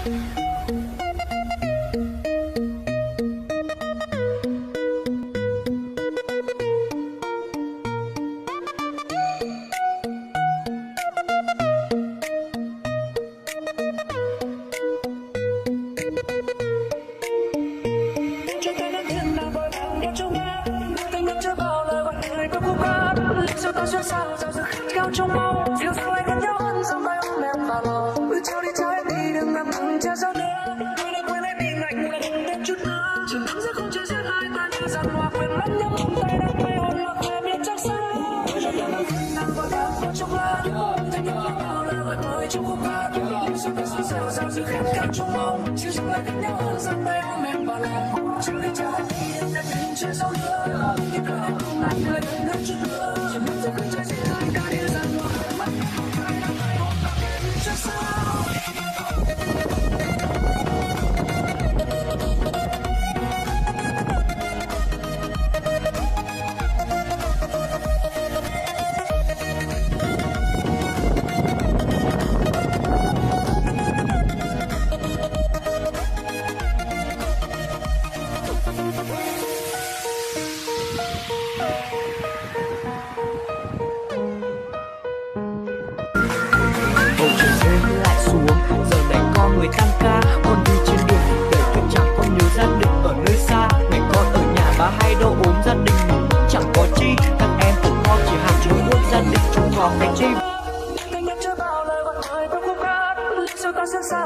Sao ta xót xa dạo giờ khát khao trong máu, yêu sao anh gần nhau hơn dòng tay ôm em vào lòng. Trao đi trao em đi đừng làm thằng cha sao nữa, tôi đã quên em đi lạnh là đừng thêm chút nữa. Trường nắng sẽ không chơi giết hai ta như dàn hoa quên mất nhắm trong tay đang quay hồn mặc em biết chắc sao. Tôi cho ta làm khuyên đang vội vàng vào trong lá, thành nhau bao là gọi mời trong khúc hát. Sao ta xót xa dạo giờ khát khao trong máu, chiều chúng ta gần nhau hơn dòng tay ôm em vào lòng. Trao đi trao em đi đừng làm thằng cha sao nữa, yêu em không lại người đừng thêm chút nữa. Bầu trời rơi lại xuống, giờ này con người tăng ca. Con đi trên đường thực tế chuyện chẳng con nhớ gia đình ở nơi xa. Ngày con ở nhà ba hay đâu ốm gia đình mình chẳng có chi. Các em tự con chỉ hàng chiếu muôn gia đình chúng có cái chi. Anh nhắc chưa bao lời gọi mời trong khúc hát, sao ta sẽ xa